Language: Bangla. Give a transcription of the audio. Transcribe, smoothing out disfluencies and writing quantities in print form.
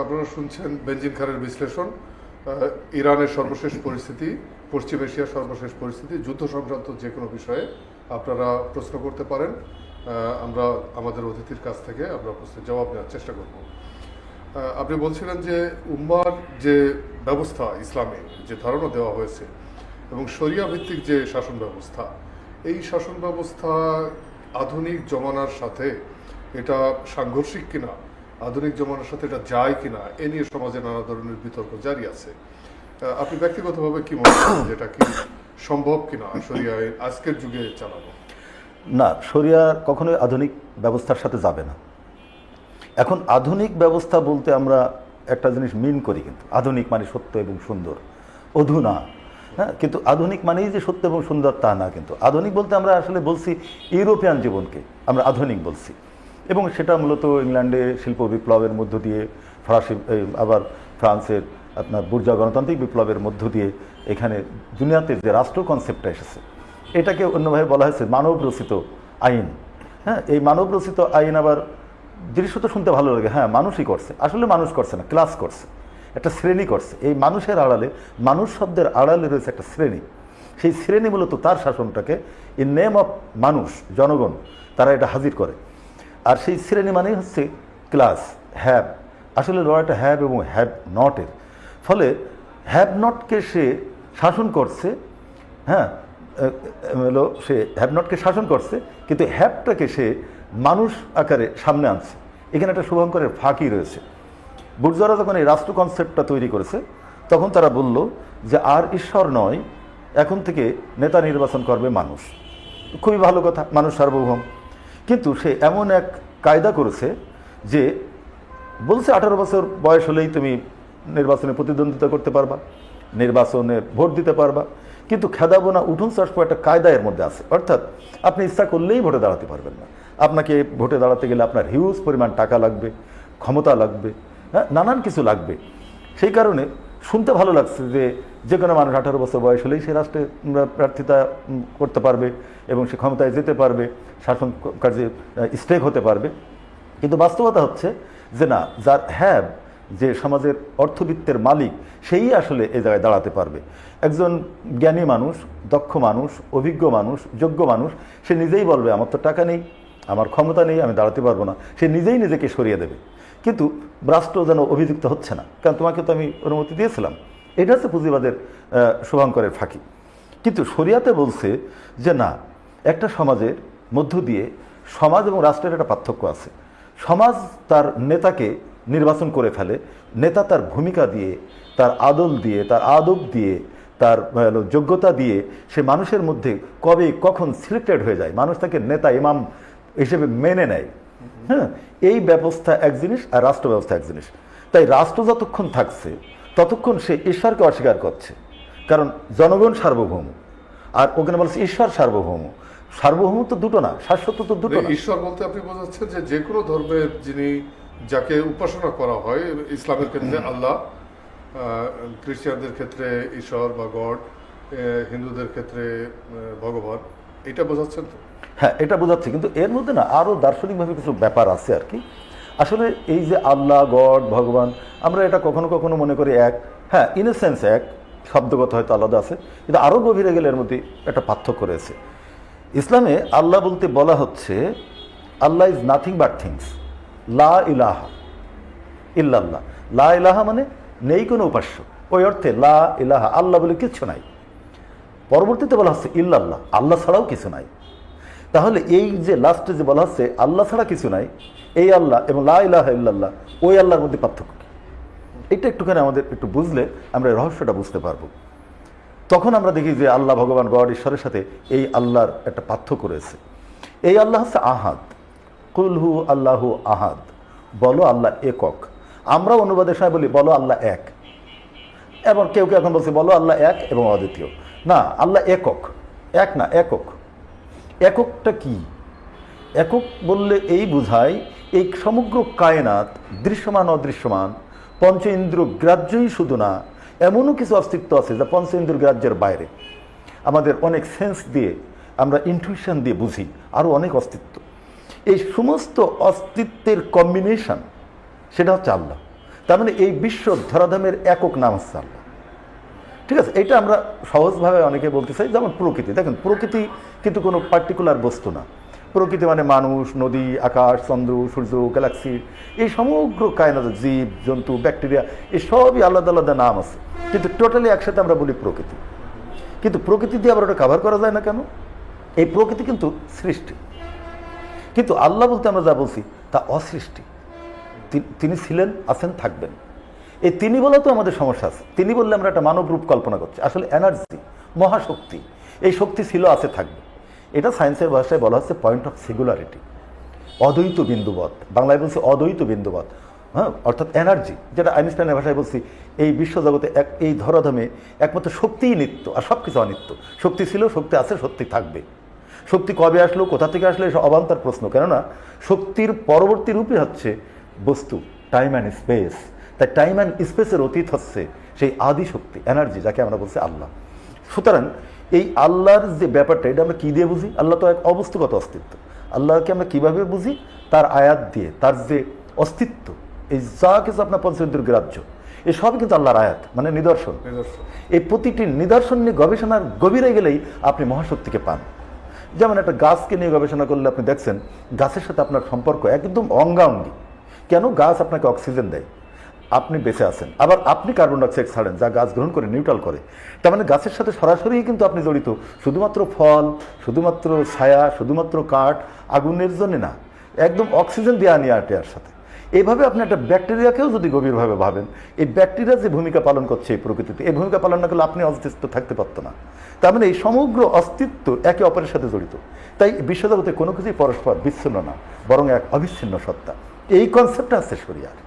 আপনারা শুনছেন বেনজিন খানের বিশ্লেষণ। ইরানের সর্বশেষ পরিস্থিতি, পশ্চিম এশিয়ার সর্বশেষ পরিস্থিতি, যুদ্ধ সংক্রান্ত যে কোনো বিষয়ে আপনারা প্রশ্ন করতে পারেন। আমরা আমাদের অতিথির কাছ থেকে আমরা প্রশ্নের জবাব নেওয়ার চেষ্টা করব। আপনি বলছিলেন যে উম্মার যে ব্যবস্থা, ইসলামে যে ধারণা দেওয়া হয়েছে এবং শরিয়া ভিত্তিক যে শাসন ব্যবস্থা, এই শাসন ব্যবস্থা আধুনিক জমানার সাথে এটা সাংঘর্ষিক কিনা, আধুনিক জমানার সাথে এটা যায় কিনা, এ নিয়ে সমাজে নানা ধরনের বিতর্ক জারি আছে। আপনি ব্যক্তিগতভাবে কি মনে করেন, যেটা কি সম্ভব কিনা শরিয়া আজকের যুগে চালানো? না, শরিয়া কখনোই আধুনিক ব্যবস্থার সাথে যাবে না। এখন আধুনিক ব্যবস্থা বলতে আমরা একটা জিনিস মিন করি, কিন্তু আধুনিক মানে সত্য এবং সুন্দর, অধুনা। হ্যাঁ, কিন্তু আধুনিক মানেই যে সত্য এবং সুন্দর তা না। কিন্তু আধুনিক বলতে আমরা আসলে বলছি ইউরোপিয়ান জীবনকে আমরা আধুনিক বলছি, এবং সেটা মূলত ইংল্যান্ডে শিল্প বিপ্লবের মধ্য দিয়ে, ফরাসি আবার ফ্রান্সের আপনার বুর্জোয়া গণতান্ত্রিক বিপ্লবের মধ্য দিয়ে এখানে দুনিয়াতে যে রাষ্ট্র কনসেপ্টটা এসেছে, এটাকে অন্যভাবে বলা হয়েছে মানব রচিত আইন। হ্যাঁ, এই মানব রচিত আইন আবার দৃশ্যত শুনতে ভালো লাগে। হ্যাঁ, মানুষই করছে, আসলে মানুষ করছে না, ক্লাস করছে, একটা শ্রেণী করছে। এই মানুষের আড়ালে, মানুষ শব্দের আড়ালে রয়েছে একটা শ্রেণী। সেই শ্রেণী মূলত তার শাসনটাকে ইন নেম অফ মানুষ, জনগণ, তারা এটা হাজির করে। আর সেই শ্রেণী মানেই হচ্ছে ক্লাস, হ্যাভ। আসলে লড়াইটা হ্যাভ এবং হ্যাভ নটের। ফলে হ্যাভ নটকে সে শাসন করছে। হ্যাঁ, হলো সে হ্যাভ নটকে শাসন করছে, কিন্তু হ্যাভটাকে সে মানুষ আকারে সামনে আনছে। এখানে একটা শুভঙ্করের ফাঁকি রয়েছে। বুর্জোয়ারা যখন এই রাষ্ট্র কনসেপ্টটা তৈরি করেছে, তখন তারা বলল যে আর ঈশ্বর নয়, এখন থেকে নেতা নির্বাচন করবে মানুষ। খুবই ভালো কথা, মানুষ সার্বভৌম। কিন্তু সে এমন এক কায়দা করেছে যে বলছে 18 বছর বয়স হলেই তুমি নির্বাচনে প্রতিদ্বন্দ্বিতা করতে পারবা, নির্বাচনে ভোট দিতে পারবা। কিন্তু খেদাবোনা উঠুন চাষ একটা কায়দা এর মধ্যে আছে। অর্থাৎ আপনি ইচ্ছা করলেই ভোটে দাঁড়াতে পারবেন না। আপনাকে ভোটে দাঁড়াতে গেলে আপনার হিউজ পরিমাণ টাকা লাগবে, ক্ষমতা লাগবে, হ্যাঁ, নানান কিছু লাগবে। সেই কারণে শুনতে ভালো লাগছে যে যে কোনো মানুষ 18 বছর বয়স হলেই সে রাষ্ট্রে প্রার্থিতা করতে পারবে এবং সে ক্ষমতায় যেতে পারবে, শাসন কার্যে স্টেক হতে পারবে। কিন্তু বাস্তবতা হচ্ছে যে না, যার হ্যাভ, যে সমাজের অর্থবিত্তের মালিক, সেই আসলে এই জায়গায় দাঁড়াতে পারবে। একজন জ্ঞানী মানুষ, দক্ষ মানুষ, অভিজ্ঞ মানুষ, যোগ্য মানুষ, সে নিজেই বলবে আমার তো টাকা নেই, আমার ক্ষমতা নেই, আমি দাঁড়াতে পারবো না। সে নিজেই নিজেকে সরিয়ে দেবে। কিন্তু রাষ্ট্র যেন অভিযুক্ত হচ্ছে না, কারণ তোমাকে তো আমি অনুমতি দিয়েছিলাম। এটা হচ্ছে পুঁজিবাদের শুভঙ্করের ফাঁকি। কিন্তু শরিয়াতে বলছে যে না, একটা সমাজের মধ্য দিয়ে সমাজ এবং রাষ্ট্রের একটা পার্থক্য আছে। সমাজ তার নেতাকে নির্বাচন করে ফেলে, নেতা তার ভূমিকা দিয়ে, তার আদল দিয়ে, তার আদব দিয়ে, তার যোগ্যতা দিয়ে সে মানুষের মধ্যে কবে কখন সিলেক্টেড হয়ে যায়, মানুষ তাকে নেতা ইমাম হিসেবে মেনে নেয়। হ্যাঁ, এই ব্যবস্থা এক জিনিস আর রাষ্ট্র ব্যবস্থা এক জিনিস। তাই রাষ্ট্র যতক্ষণ থাকছে ততক্ষণ সে ঈশ্বরকে অস্বীকার করছে, কারণ জনগণ সার্বভৌম। আর ওখানে বলছে ঈশ্বর সার্বভৌম। সার্বভৌম তো দুটো না, শাশ্বত তো দুটো না। ঈশ্বর বলতে আপনি বোঝাচ্ছেন যে যে কোনো ধর্মের যিনি, যাকে উপাসনা করা হয়, ইসলামের ক্ষেত্রে আল্লাহ, খ্রিস্টানদের ক্ষেত্রে ঈশ্বর বা গড, হিন্দুদের ক্ষেত্রে ভগবান, এটা বোঝাচ্ছেন তো? হ্যাঁ, এটা বোঝাচ্ছে, কিন্তু এর মধ্যে না আরও দার্শনিকভাবে কিছু ব্যাপার আছে আর কি। আসলে এই যে আল্লাহ, গড, ভগবান, আমরা এটা কখনো কখনো মনে করি এক। হ্যাঁ, ইন এ সেন্স এক, শব্দগত হয়তো আলাদা আছে, কিন্তু আরও গভীরে গেলে এর মধ্যে একটা পার্থক্য রয়েছে। ইসলামে আল্লাহ বলতে বলা হচ্ছে আল্লাহ ইজ নাথিং বাট থিংস, লা ইলাহা ইল্লাল্লাহ। লা ইলাহা মানে নেই কোনো উপাস্য, ওই অর্থে লা ইলাহা, আল্লাহ বলে কিচ্ছু নাই। পরবর্তীতে বলা হচ্ছে ইল্লাল্লাহ, আল্লাহ ছাড়াও কিছু নাই। তাহলে এই যে লাস্টে যে বলা হচ্ছে আল্লাহ ছাড়া কিছু নাই, এই আল্লাহ এবং লা ইলাহা ইল্লাল্লাহ, ওই আল্লাহর মধ্যে পার্থক্য কি? এটা একটুখানি আমাদের একটু বুঝলে আমরা রহস্যটা বুঝতে পারবো। তখন আমরা দেখি যে আল্লাহ, ভগবান, গড, ঈশ্বরের সাথে এই আল্লাহর একটা পার্থক্য রয়েছে। এই আল্লাহ হচ্ছে আহাদ, কুলহু আল্লাহু আহাদ, বলো আল্লাহ একক। আমরা অনুবাদের সময় বলি বলো আল্লাহ এক, এবং কেউ কেউ এখন বলছে বলো আল্লাহ এক এবং অদ্বিতীয়। না, আল্লাহ একক, এক না, একক। এককটা কি? একক বললে এই বোঝায় এই সমগ্র কায়নাত, দৃশ্যমান অদৃশ্যমান, পঞ্চ ইন্দ্র গ্রাহ্যই শুধু না, এমনও কিছু অস্তিত্ব আছে যা পঞ্চ ইন্দ্র গ্রাহ্যের বাইরে। আমাদের অনেক সেন্স দিয়ে, আমরা ইনটিউশন দিয়ে বুঝি, আরও অনেক অস্তিত্ব। এই সমস্ত অস্তিত্বের কম্বিনেশন, সেটা হচ্ছে আল্লাহ। তার মানে এই বিশ্ব ধরাধামের একক নাম হচ্ছে আল্লাহ। ঠিক আছে, এটা আমরা সহজভাবে অনেকে বলতে চাই। যেমন প্রকৃতি, দেখেন প্রকৃতি কিন্তু কোনো পার্টিকুলার বস্তু না। প্রকৃতি মানে মানুষ, নদী, আকাশ, চন্দ্র, সূর্য, গ্যালাক্সি, এই সমগ্র কায়নাত, জীব জন্তু, ব্যাকটেরিয়া, এই সবই আলাদা আলাদা নাম আছে, কিন্তু টোটালি একসাথে আমরা বলি প্রকৃতি। কিন্তু প্রকৃতি দিয়ে আবার ওটা কাভার করা যায় না কেন? এই প্রকৃতি কিন্তু সৃষ্টি, কিন্তু আল্লাহ বলতে আমরা যা বলছি তা অসৃষ্টি। তিনি ছিলেন, আছেন, থাকবেন। এই তিনি বলে তো আমাদের সমস্যা আছে। তিনি বললে আমরা একটা মানব রূপ কল্পনা করছি, আসলে এনার্জি, মহাশক্তি। এই শক্তি ছিল, আছে, থাকবে। এটা সায়েন্সের ভাষায় বলা হচ্ছে পয়েন্ট অফ সিঙ্গুলারিটি, অদ্বৈত বিন্দুবৎ। বাংলায় বলছি অদ্বৈত বিন্দুবৎ, হ্যাঁ, অর্থাৎ এনার্জি, যেটা আইনস্টাইনের ভাষায় বলছি এই বিশ্বজগতে এই ধরাধামে একমাত্র শক্তিই নিত্য, আর সব কিছু অনিত্য। শক্তি ছিল, শক্তি আছে, শক্তি থাকবে। শক্তি কবে আসলো, কোথা থেকে আসলো, এসব অবান্তর প্রশ্ন। কেননা শক্তির পরবর্তী রূপে হচ্ছে বস্তু, টাইম অ্যান্ড স্পেস। তাই টাইম অ্যান্ড স্পেসের অতীত হচ্ছে সেই আদি শক্তি, এনার্জি, যাকে আমরা বলছি আল্লাহ। সুতরাং এই আল্লাহর যে ব্যাপারটা, এটা আমরা কী দিয়ে বুঝি? আল্লাহ তো এক অবস্তুগত অস্তিত্ব। আল্লাহকে আমরা কীভাবে বুঝি? তার আয়াত দিয়ে, তার যে অস্তিত্ব, এই যা কিছু আপনার পঞ্চেন্দ্রিয় গ্রাহ্য, এসবই কিন্তু আল্লাহর আয়াত, মানে নিদর্শন। এই প্রতিটি নিদর্শন নিয়ে গবেষণার গভীরে গেলেই আপনি মহাশক্তিকে পান। যেমন একটা গাছকে নিয়ে গবেষণা করলে আপনি দেখছেন গাছের সাথে আপনার সম্পর্ক একদম অঙ্গাঙ্গি। কেন? গাছ আপনাকে অক্সিজেন দেয়, আপনি বেঁচে আছেন, আবার আপনি কার্বন ডাইঅক্সাইড ছাড়েন, যা গাছ গ্রহণ করে নিউট্রাল করে। তার মানে গাছের সাথে সরাসরি কিন্তু আপনি জড়িত, শুধুমাত্র ফল, শুধুমাত্র ছায়া, শুধুমাত্র কাঠ, আগুনের জন্য না, একদম অক্সিজেন দেওয়া নিয়ে আটেয়ার সাথে। এইভাবে আপনি একটা ব্যাকটেরিয়াকেও যদি গভীরভাবে ভাবেন, এই ব্যাকটেরিয়া যে ভূমিকা পালন করছে এই প্রকৃতিতে, এই ভূমিকা পালন না করলে আপনি অস্তিত্ব থাকতে পারতো না। তার মানে এই সমগ্র অস্তিত্ব একে অপরের সাথে জড়িত। তাই বিশ্বজগতে কোনো কিছুই পরস্পর বিচ্ছিন্ন না, বরং এক অবিচ্ছিন্ন সত্তা। এই কনসেপ্টটা আছে শরিয়ার।